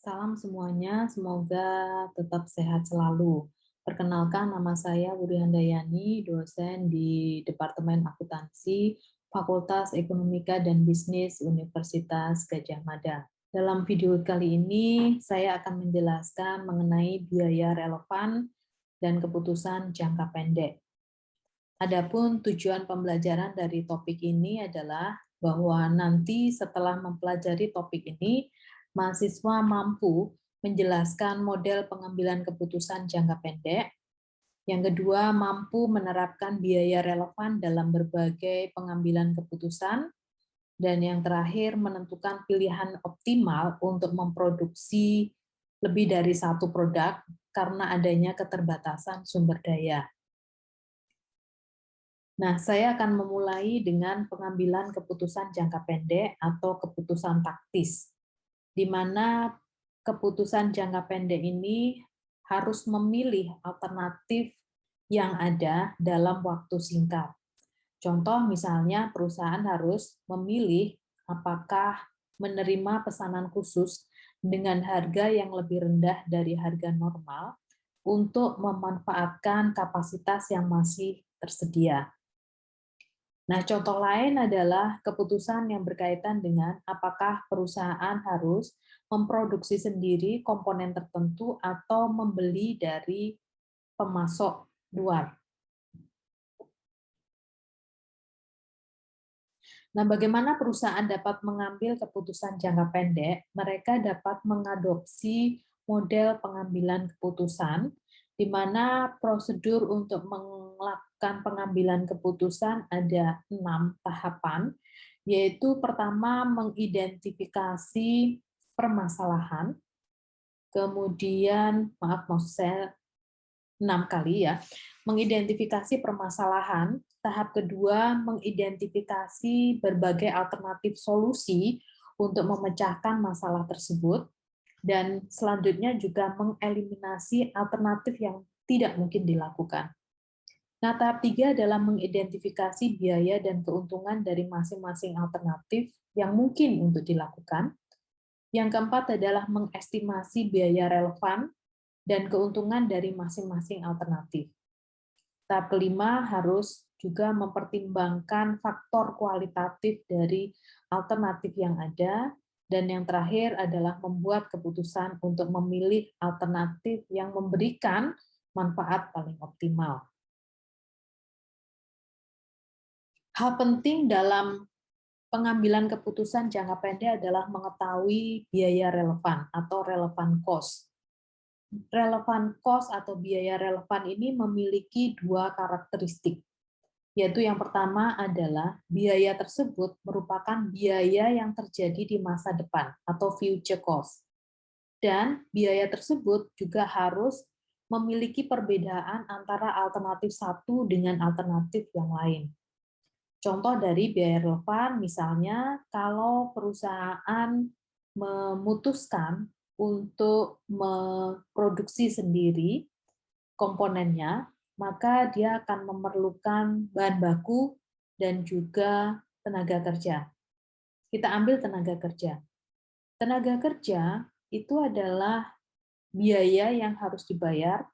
Salam semuanya, semoga tetap sehat selalu. Perkenalkan, nama saya Wuri Handayani, dosen di Departemen Akuntansi, Fakultas Ekonomika dan Bisnis Universitas Gadjah Mada. Dalam video kali ini, saya akan menjelaskan mengenai biaya relevan dan keputusan jangka pendek. Adapun tujuan pembelajaran dari topik ini adalah bahwa nanti setelah mempelajari topik ini, mahasiswa mampu menjelaskan model pengambilan keputusan jangka pendek. Yang kedua, mampu menerapkan biaya relevan dalam berbagai pengambilan keputusan. Dan yang terakhir, menentukan pilihan optimal untuk memproduksi lebih dari satu produk karena adanya keterbatasan sumber daya. Nah, saya akan memulai dengan pengambilan keputusan jangka pendek atau keputusan taktis, di mana keputusan jangka pendek ini harus memilih alternatif yang ada dalam waktu singkat. Contoh misalnya perusahaan harus memilih apakah menerima pesanan khusus dengan harga yang lebih rendah dari harga normal untuk memanfaatkan kapasitas yang masih tersedia. Nah, contoh lain adalah keputusan yang berkaitan dengan apakah perusahaan harus memproduksi sendiri komponen tertentu atau membeli dari pemasok luar. Nah, bagaimana perusahaan dapat mengambil keputusan jangka pendek? Mereka dapat mengadopsi model pengambilan keputusan, di mana prosedur untuk melakukan pengambilan keputusan ada 6 tahapan, yaitu pertama mengidentifikasi permasalahan, kemudian, maksud saya 6 kali ya, mengidentifikasi permasalahan. Tahap kedua, mengidentifikasi berbagai alternatif solusi untuk memecahkan masalah tersebut. Dan selanjutnya juga mengeliminasi alternatif yang tidak mungkin dilakukan. Nah, tahap 3 adalah mengidentifikasi biaya dan keuntungan dari masing-masing alternatif yang mungkin untuk dilakukan. Yang keempat adalah mengestimasi biaya relevan dan keuntungan dari masing-masing alternatif. Tahap kelima harus juga mempertimbangkan faktor kualitatif dari alternatif yang ada, dan yang terakhir adalah membuat keputusan untuk memilih alternatif yang memberikan manfaat paling optimal. Hal penting dalam pengambilan keputusan jangka pendek adalah mengetahui biaya relevan atau relevan cost. Relevan cost atau biaya relevan ini memiliki dua karakteristik, yaitu yang pertama adalah biaya tersebut merupakan biaya yang terjadi di masa depan atau future cost. Dan biaya tersebut juga harus memiliki perbedaan antara alternatif satu dengan alternatif yang lain. Contoh dari biaya relevan misalnya kalau perusahaan memutuskan untuk memproduksi sendiri komponennya, maka dia akan memerlukan bahan baku dan juga tenaga kerja. Kita ambil tenaga kerja. Tenaga kerja itu adalah biaya yang harus dibayar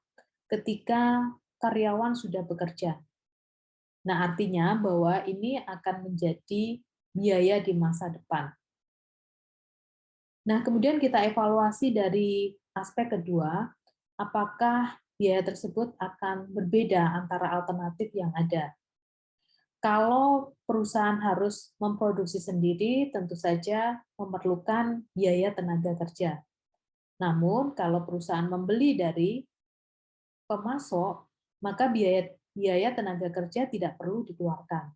ketika karyawan sudah bekerja. Nah, artinya bahwa ini akan menjadi biaya di masa depan. Nah, kemudian kita evaluasi dari aspek kedua, apakah biaya tersebut akan berbeda antara alternatif yang ada. Kalau perusahaan harus memproduksi sendiri, tentu saja memerlukan biaya tenaga kerja. Namun, kalau perusahaan membeli dari pemasok, maka biaya tenaga kerja tidak perlu dikeluarkan.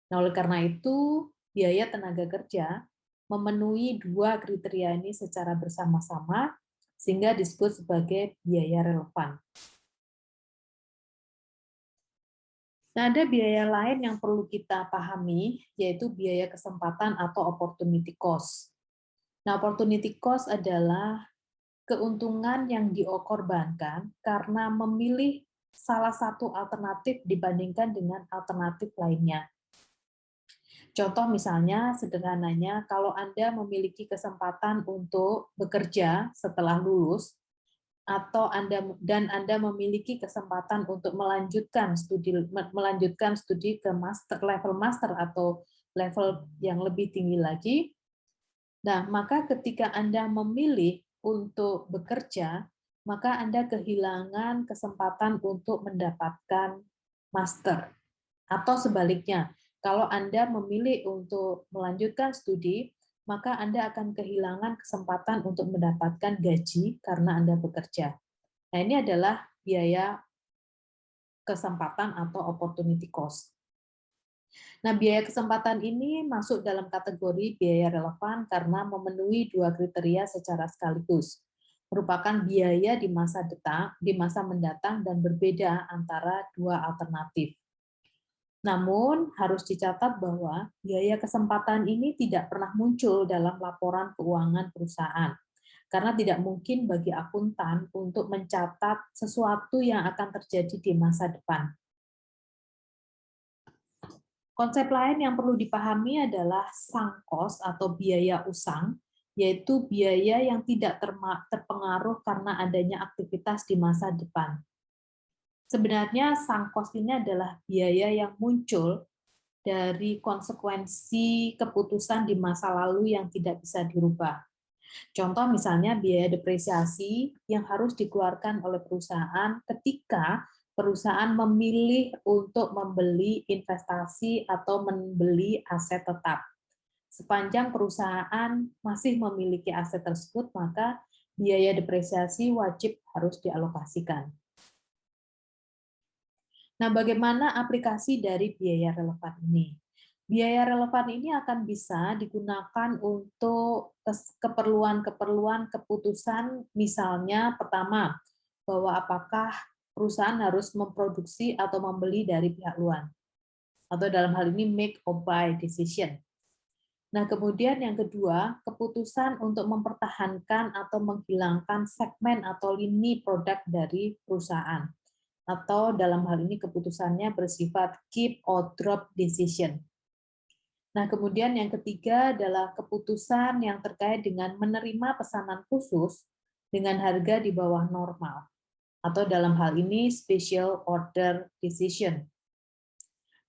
Nah, oleh karena itu, biaya tenaga kerja memenuhi dua kriteria ini secara bersama-sama, sehingga disebut sebagai biaya relevan. Nah, ada biaya lain yang perlu kita pahami, yaitu biaya kesempatan atau opportunity cost. Nah, opportunity cost adalah keuntungan yang dikorbankan karena memilih salah satu alternatif dibandingkan dengan alternatif lainnya. Contoh misalnya sederhananya, kalau Anda memiliki kesempatan untuk bekerja setelah lulus, atau Anda memiliki kesempatan untuk melanjutkan studi ke level master atau level yang lebih tinggi lagi. Nah, maka ketika Anda memilih untuk bekerja, maka Anda kehilangan kesempatan untuk mendapatkan master. Atau sebaliknya, kalau Anda memilih untuk melanjutkan studi, maka Anda akan kehilangan kesempatan untuk mendapatkan gaji karena Anda bekerja. Nah, ini adalah biaya kesempatan atau opportunity cost. Nah, biaya kesempatan ini masuk dalam kategori biaya relevan karena memenuhi dua kriteria secara sekaligus. Merupakan biaya di masa mendatang dan berbeda antara dua alternatif. Namun, harus dicatat bahwa biaya kesempatan ini tidak pernah muncul dalam laporan keuangan perusahaan, karena tidak mungkin bagi akuntan untuk mencatat sesuatu yang akan terjadi di masa depan. Konsep lain yang perlu dipahami adalah sunk cost atau biaya usang, yaitu biaya yang tidak terpengaruh karena adanya aktivitas di masa depan. Sebenarnya sunk cost ini adalah biaya yang muncul dari konsekuensi keputusan di masa lalu yang tidak bisa dirubah. Contoh misalnya biaya depresiasi yang harus dikeluarkan oleh perusahaan ketika perusahaan memilih untuk membeli investasi atau membeli aset tetap. Sepanjang perusahaan masih memiliki aset tersebut, maka biaya depresiasi wajib harus dialokasikan. Nah, bagaimana aplikasi dari biaya relevan ini? Biaya relevan ini akan bisa digunakan untuk keperluan-keperluan keputusan, misalnya pertama, bahwa apakah perusahaan harus memproduksi atau membeli dari pihak luar, atau dalam hal ini make or buy decision. Nah, kemudian yang kedua, keputusan untuk mempertahankan atau menghilangkan segmen atau lini produk dari perusahaan, atau dalam hal ini keputusannya bersifat keep or drop decision. Nah, kemudian yang ketiga adalah keputusan yang terkait dengan menerima pesanan khusus dengan harga di bawah normal, atau dalam hal ini special order decision.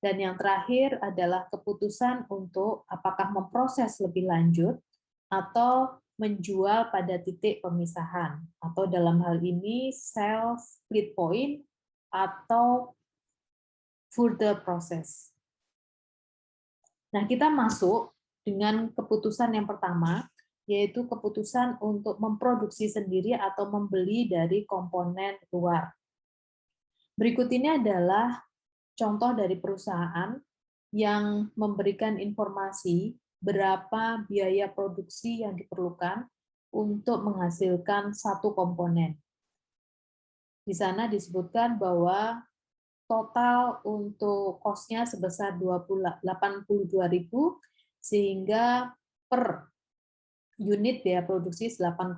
Dan yang terakhir adalah keputusan untuk apakah memproses lebih lanjut atau menjual pada titik pemisahan, atau dalam hal ini sell split point atau further process. Nah, kita masuk dengan keputusan yang pertama, yaitu keputusan untuk memproduksi sendiri atau membeli dari komponen luar. Berikut ini adalah contoh dari perusahaan yang memberikan informasi berapa biaya produksi yang diperlukan untuk menghasilkan satu komponen. Di sana disebutkan bahwa total untuk cost-nya sebesar 82.000 sehingga per unit biaya produksi 8,2.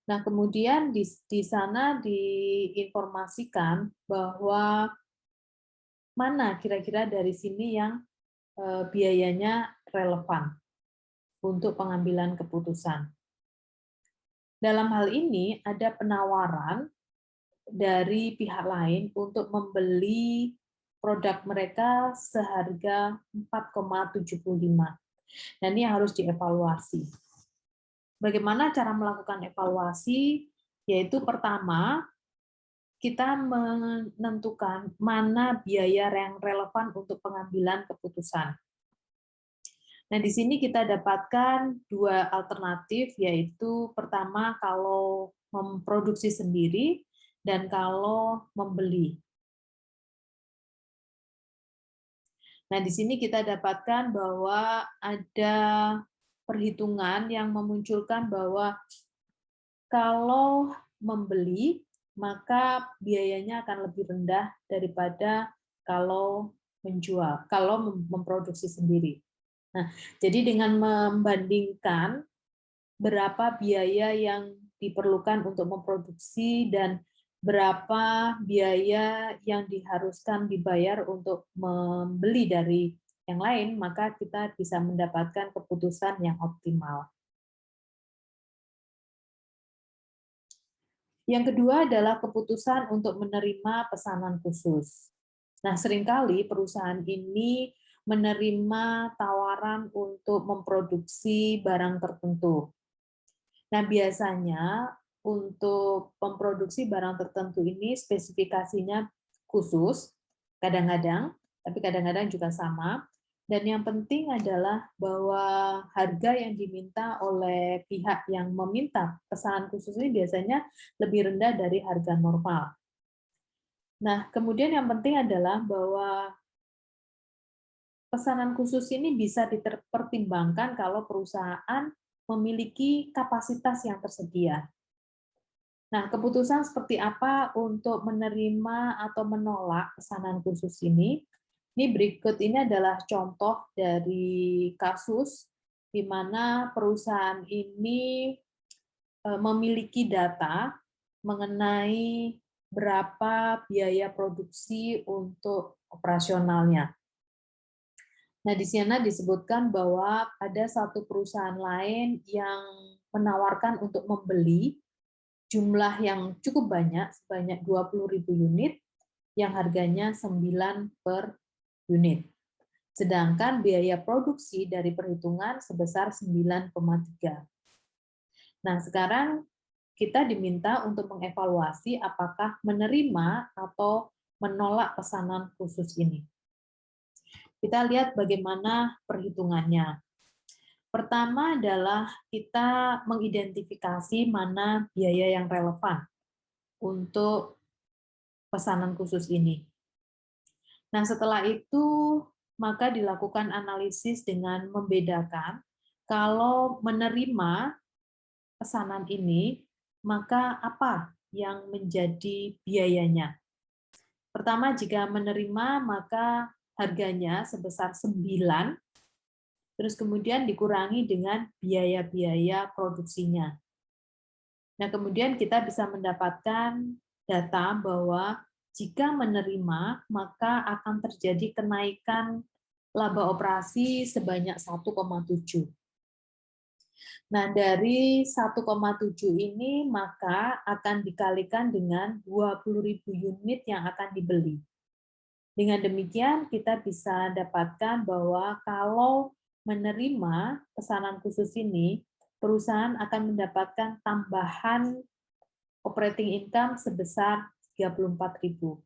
Nah, kemudian di sana diinformasikan bahwa mana kira-kira dari sini yang biayanya relevan untuk pengambilan keputusan. Dalam hal ini ada penawaran dari pihak lain untuk membeli produk mereka seharga 4,75. Dan ini harus dievaluasi. Bagaimana cara melakukan evaluasi? Yaitu pertama, kita menentukan mana biaya yang relevan untuk pengambilan keputusan. Nah, di sini kita dapatkan dua alternatif, yaitu pertama kalau memproduksi sendiri dan kalau membeli. Nah, di sini kita dapatkan bahwa ada perhitungan yang memunculkan bahwa kalau membeli, maka biayanya akan lebih rendah daripada kalau menjual, kalau memproduksi sendiri. Nah, jadi dengan membandingkan berapa biaya yang diperlukan untuk memproduksi dan berapa biaya yang diharuskan dibayar untuk membeli dari yang lain, maka kita bisa mendapatkan keputusan yang optimal. Yang kedua adalah keputusan untuk menerima pesanan khusus. Nah, seringkali perusahaan ini menerima tawaran untuk memproduksi barang tertentu. Nah, biasanya untuk memproduksi barang tertentu ini spesifikasinya khusus, kadang-kadang, tapi kadang-kadang juga sama. Dan yang penting adalah bahwa harga yang diminta oleh pihak yang meminta pesanan khusus ini biasanya lebih rendah dari harga normal. Nah, kemudian yang penting adalah bahwa pesanan khusus ini bisa dipertimbangkan kalau perusahaan memiliki kapasitas yang tersedia. Nah, keputusan seperti apa untuk menerima atau menolak pesanan khusus ini? Ini berikut ini adalah contoh dari kasus di mana perusahaan ini memiliki data mengenai berapa biaya produksi untuk operasionalnya. Nah, di sana disebutkan bahwa ada satu perusahaan lain yang menawarkan untuk membeli jumlah yang cukup banyak, sebanyak 20.000 unit, yang harganya 9 per unit. Sedangkan biaya produksi dari perhitungan sebesar 9,3. Nah, sekarang kita diminta untuk mengevaluasi apakah menerima atau menolak pesanan khusus ini. Kita lihat bagaimana perhitungannya. Pertama adalah kita mengidentifikasi mana biaya yang relevan untuk pesanan khusus ini. Nah, setelah itu maka dilakukan analisis dengan membedakan kalau menerima pesanan ini, maka apa yang menjadi biayanya. Pertama, jika menerima maka harganya sebesar 9, terus kemudian dikurangi dengan biaya-biaya produksinya. Nah, kemudian kita bisa mendapatkan data bahwa jika menerima, maka akan terjadi kenaikan laba operasi sebanyak 1,7. Nah, dari 1,7 ini maka akan dikalikan dengan 20.000 unit yang akan dibeli. Dengan demikian, kita bisa dapatkan bahwa kalau menerima pesanan khusus ini, perusahaan akan mendapatkan tambahan operating income sebesar 34.000.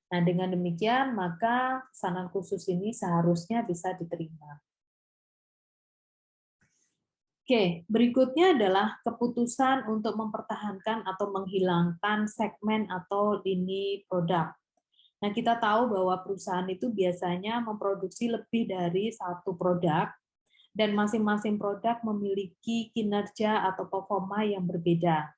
Nah, dengan demikian, maka pesanan khusus ini seharusnya bisa diterima. Oke, berikutnya adalah keputusan untuk mempertahankan atau menghilangkan segmen atau lini produk. Nah, kita tahu bahwa perusahaan itu biasanya memproduksi lebih dari satu produk, dan masing-masing produk memiliki kinerja atau performa yang berbeda.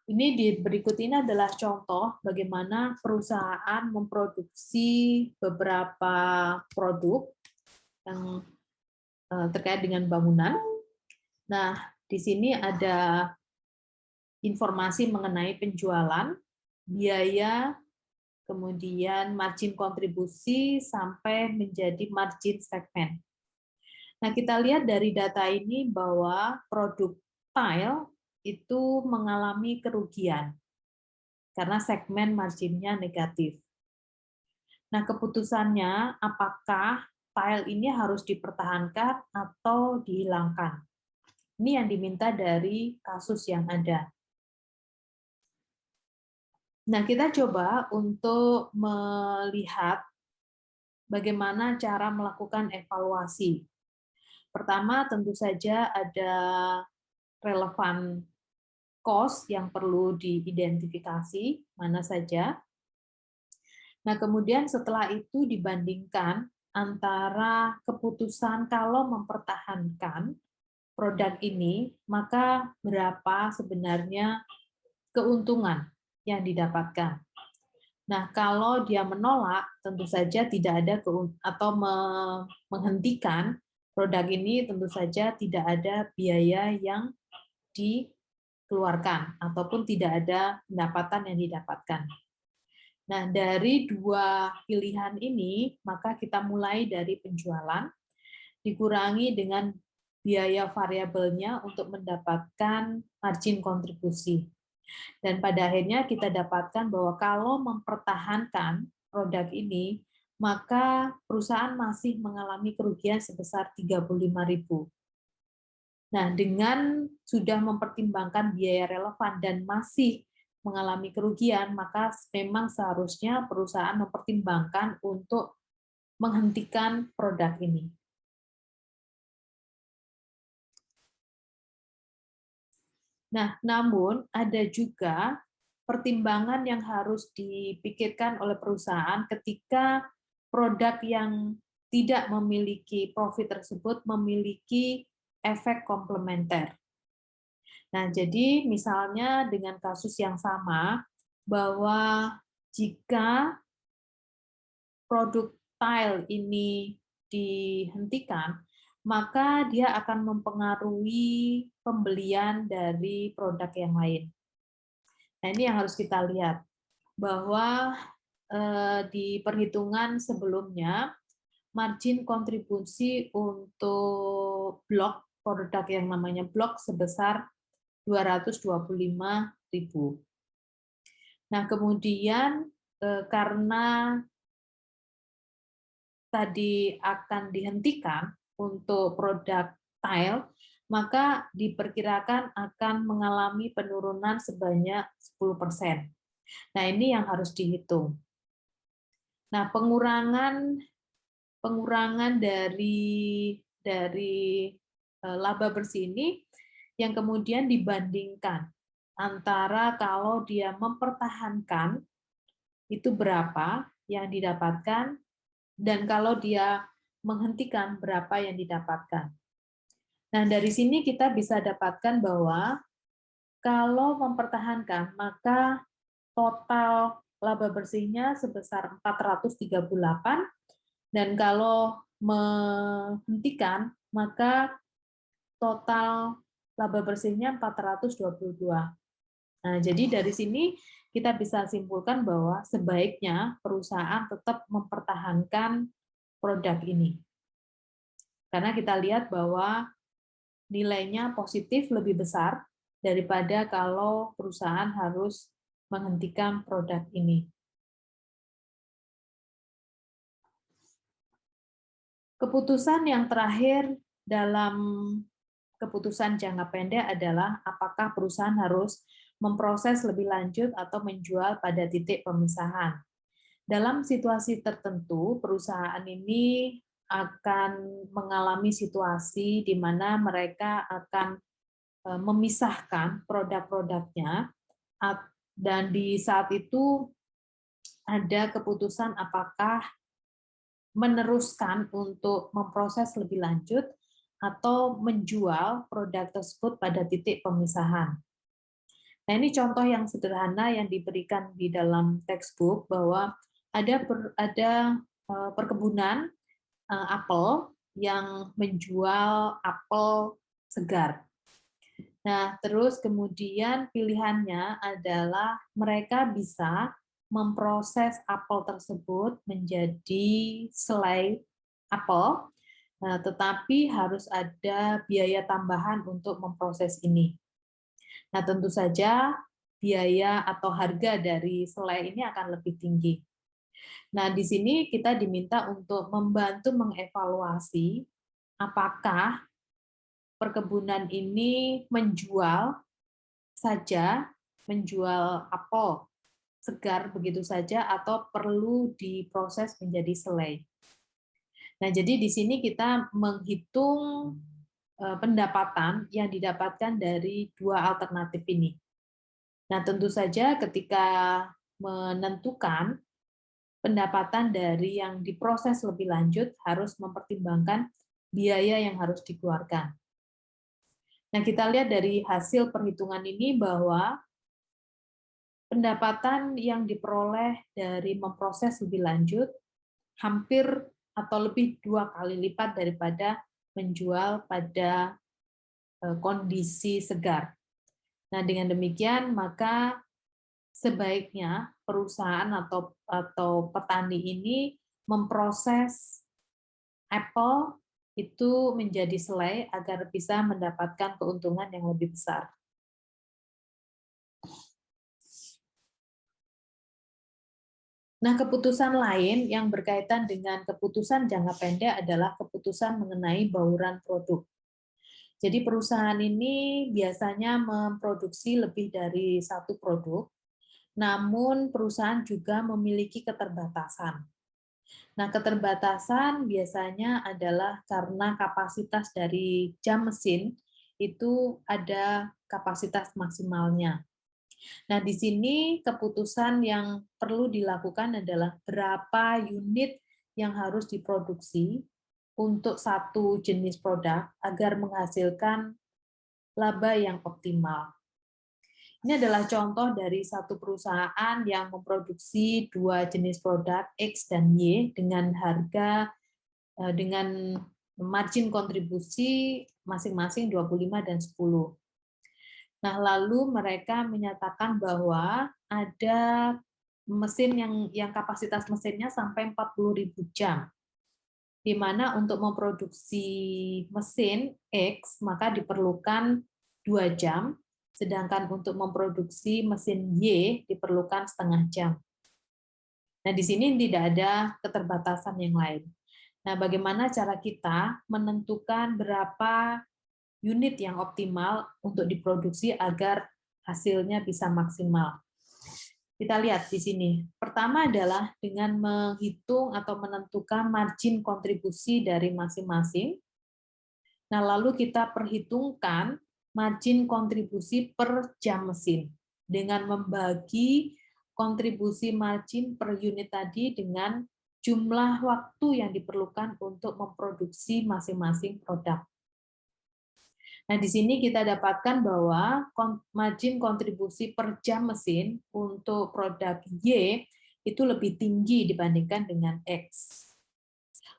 Ini di berikut ini adalah contoh bagaimana perusahaan memproduksi beberapa produk yang terkait dengan bangunan. Nah, di sini ada informasi mengenai penjualan, biaya, kemudian margin kontribusi, sampai menjadi margin segmen. Nah, kita lihat dari data ini bahwa produk tile itu mengalami kerugian karena segmen marginnya negatif. Nah, keputusannya apakah tile ini harus dipertahankan atau dihilangkan. Ini yang diminta dari kasus yang ada. Nah, kita coba untuk melihat bagaimana cara melakukan evaluasi. Pertama, tentu saja ada relevan cost yang perlu diidentifikasi, mana saja. Nah, kemudian setelah itu dibandingkan antara keputusan kalau mempertahankan produk ini, maka berapa sebenarnya keuntungan yang didapatkan. Nah, kalau dia menolak, tentu saja tidak ada atau menghentikan produk ini, tentu saja tidak ada biaya yang dikeluarkan ataupun tidak ada pendapatan yang didapatkan. Nah, dari dua pilihan ini, maka kita mulai dari penjualan, dikurangi dengan biaya variabelnya untuk mendapatkan margin kontribusi. Dan pada akhirnya kita dapatkan bahwa kalau mempertahankan produk ini, maka perusahaan masih mengalami kerugian sebesar 35.000. Nah, dengan sudah mempertimbangkan biaya relevan dan masih mengalami kerugian, maka memang seharusnya perusahaan mempertimbangkan untuk menghentikan produk ini. Nah, namun ada juga pertimbangan yang harus dipikirkan oleh perusahaan ketika produk yang tidak memiliki profit tersebut memiliki efek komplementer. Nah, jadi misalnya dengan kasus yang sama, bahwa jika produk tile ini dihentikan, maka dia akan mempengaruhi pembelian dari produk yang lain. Nah, ini yang harus kita lihat, bahwa di perhitungan sebelumnya, margin kontribusi untuk blok, produk yang namanya blok sebesar 225.000. Nah, kemudian karena tadi akan dihentikan untuk produk tile, maka diperkirakan akan mengalami penurunan sebanyak 10%. Nah, ini yang harus dihitung. Nah, pengurangan dari laba bersih ini yang kemudian dibandingkan antara kalau dia mempertahankan itu berapa yang didapatkan dan kalau dia menghentikan berapa yang didapatkan. Nah, dari sini kita bisa dapatkan bahwa kalau mempertahankan maka total laba bersihnya sebesar 438 dan kalau menghentikan maka total laba bersihnya 422. Nah, jadi dari sini kita bisa simpulkan bahwa sebaiknya perusahaan tetap mempertahankan produk ini. Karena kita lihat bahwa nilainya positif lebih besar daripada kalau perusahaan harus menghentikan produk ini. Keputusan yang terakhir dalam keputusan jangka pendek adalah apakah perusahaan harus memproses lebih lanjut atau menjual pada titik pemisahan. Dalam situasi tertentu, perusahaan ini akan mengalami situasi di mana mereka akan memisahkan produk-produknya dan di saat itu ada keputusan apakah meneruskan untuk memproses lebih lanjut atau menjual produk tersebut pada titik pemisahan. Nah, ini contoh yang sederhana yang diberikan di dalam textbook bahwa ada perkebunan apel yang menjual apel segar. Nah, terus kemudian pilihannya adalah mereka bisa memproses apel tersebut menjadi selai apel, tetapi harus ada biaya tambahan untuk memproses ini. Nah, tentu saja biaya atau harga dari selai ini akan lebih tinggi. Nah, di sini kita diminta untuk membantu mengevaluasi apakah perkebunan ini menjual apel segar begitu saja atau perlu diproses menjadi selai. Nah, jadi di sini kita menghitung pendapatan yang didapatkan dari dua alternatif ini. Nah, tentu saja ketika menentukan pendapatan dari yang diproses lebih lanjut harus mempertimbangkan biaya yang harus dikeluarkan. Nah, kita lihat dari hasil perhitungan ini bahwa pendapatan yang diperoleh dari memproses lebih lanjut hampir atau lebih 2 kali lipat daripada menjual pada kondisi segar. Nah, dengan demikian maka sebaiknya perusahaan atau petani ini memproses apel itu menjadi selai agar bisa mendapatkan keuntungan yang lebih besar. Nah, keputusan lain yang berkaitan dengan keputusan jangka pendek adalah keputusan mengenai bauran produk. Jadi perusahaan ini biasanya memproduksi lebih dari satu produk, namun perusahaan juga memiliki keterbatasan. Nah, keterbatasan biasanya adalah karena kapasitas dari jam mesin itu ada kapasitas maksimalnya. Nah, di sini keputusan yang perlu dilakukan adalah berapa unit yang harus diproduksi untuk satu jenis produk agar menghasilkan laba yang optimal. Ini adalah contoh dari satu perusahaan yang memproduksi dua jenis produk X dan Y dengan harga dengan margin kontribusi masing-masing 25 dan 10. Nah, lalu mereka menyatakan bahwa ada mesin yang kapasitas mesinnya sampai 40.000 jam. Di mana untuk memproduksi mesin X maka diperlukan 2 jam, sedangkan untuk memproduksi mesin Y diperlukan setengah jam. Nah, di sini tidak ada keterbatasan yang lain. Nah, bagaimana cara kita menentukan berapa unit yang optimal untuk diproduksi agar hasilnya bisa maksimal? Kita lihat di sini. Pertama adalah dengan menghitung atau menentukan margin kontribusi dari masing-masing. Nah, lalu kita perhitungkan margin kontribusi per jam mesin dengan membagi kontribusi margin per unit tadi dengan jumlah waktu yang diperlukan untuk memproduksi masing-masing produk. Nah, di sini kita dapatkan bahwa margin kontribusi per jam mesin untuk produk Y itu lebih tinggi dibandingkan dengan X.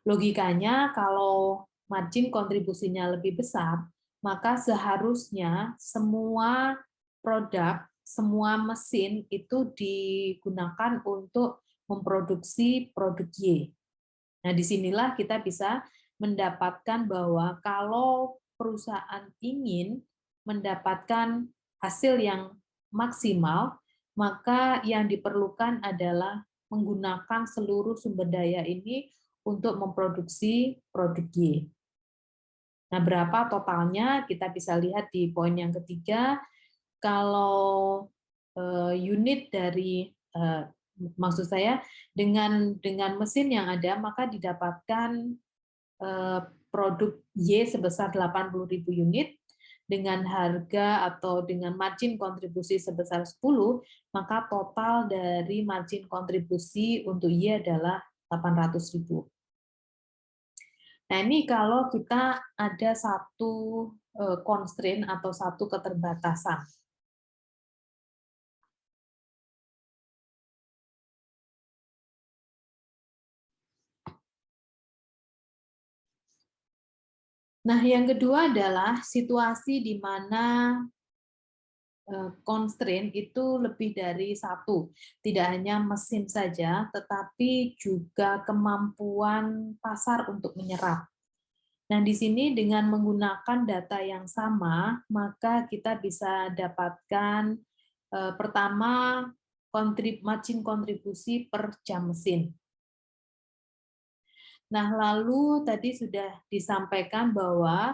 Logikanya kalau margin kontribusinya lebih besar, maka seharusnya semua produk, semua mesin itu digunakan untuk memproduksi produk Y. Nah, disinilah kita bisa mendapatkan bahwa kalau perusahaan ingin mendapatkan hasil yang maksimal, maka yang diperlukan adalah menggunakan seluruh sumber daya ini untuk memproduksi produk Y. Nah, berapa totalnya kita bisa lihat di poin yang ketiga. Kalau unit dari maksud saya dengan mesin yang ada maka didapatkan produk Y sebesar 80.000 unit dengan harga atau dengan margin kontribusi sebesar 10, maka total dari margin kontribusi untuk Y adalah 800.000. Nah, ini kalau kita ada satu constraint atau satu keterbatasan. Nah, yang kedua adalah situasi di mana constraint itu lebih dari satu. Tidak hanya mesin saja, tetapi juga kemampuan pasar untuk menyerap. Nah, di sini dengan menggunakan data yang sama, maka kita bisa dapatkan pertama margin kontribusi per jam mesin. Nah, lalu tadi sudah disampaikan bahwa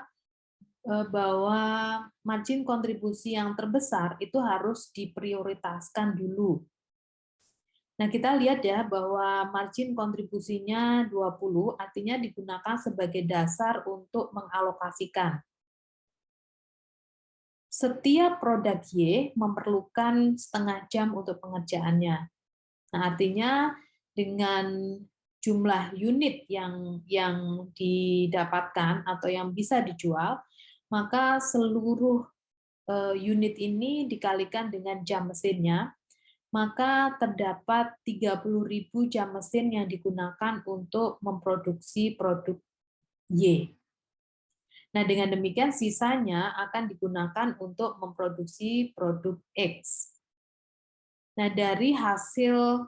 margin kontribusi yang terbesar itu harus diprioritaskan dulu. Nah, kita lihat ya bahwa margin kontribusinya 20, artinya digunakan sebagai dasar untuk mengalokasikan. Setiap produk Y memerlukan setengah jam untuk pengerjaannya. Nah, artinya dengan jumlah unit yang didapatkan atau yang bisa dijual, maka seluruh unit ini dikalikan dengan jam mesinnya, maka terdapat 30.000 jam mesin yang digunakan untuk memproduksi produk Y. Nah, dengan demikian sisanya akan digunakan untuk memproduksi produk X. Nah, dari hasil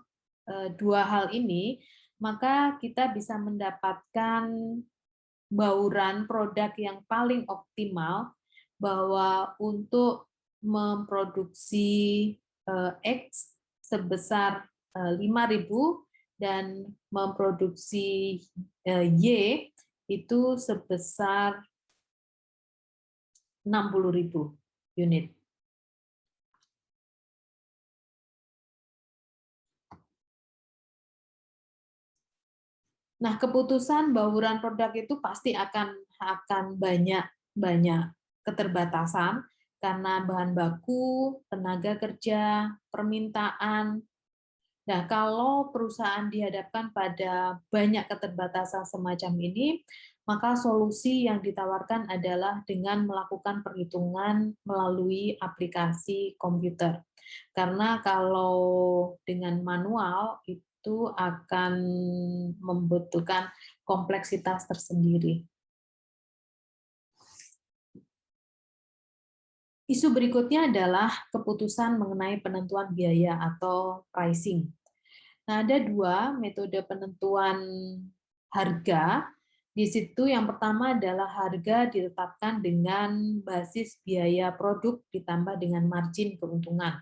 dua hal ini, maka kita bisa mendapatkan bauran produk yang paling optimal, bahwa untuk memproduksi X sebesar 5.000 dan memproduksi Y itu sebesar 60.000 unit. Nah, keputusan bauran produk itu pasti akan banyak keterbatasan karena bahan baku, tenaga kerja, permintaan. Nah, kalau perusahaan dihadapkan pada banyak keterbatasan semacam ini, maka solusi yang ditawarkan adalah dengan melakukan perhitungan melalui aplikasi komputer. Karena kalau dengan manual itu akan membutuhkan kompleksitas tersendiri. Isu berikutnya adalah keputusan mengenai penentuan biaya atau pricing. Nah, ada dua metode penentuan harga. Di situ yang pertama adalah harga ditetapkan dengan basis biaya produk ditambah dengan margin keuntungan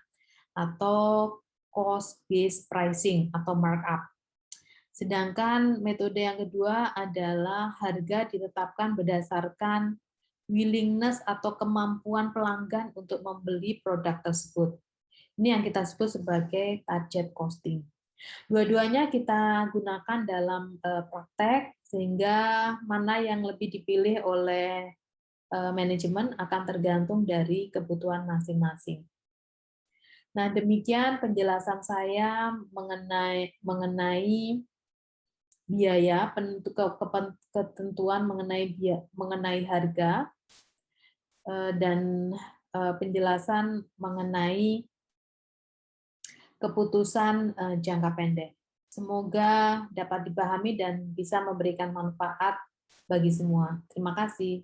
atau cost based pricing atau markup. Sedangkan metode yang kedua adalah harga ditetapkan berdasarkan willingness atau kemampuan pelanggan untuk membeli produk tersebut. Ini yang kita sebut sebagai target costing. Dua-duanya kita gunakan dalam praktek, sehingga mana yang lebih dipilih oleh manajemen akan tergantung dari kebutuhan masing-masing. Nah, demikian penjelasan saya mengenai biaya, ketentuan mengenai harga, dan penjelasan mengenai keputusan jangka pendek. Semoga dapat dipahami dan bisa memberikan manfaat bagi semua. Terima kasih.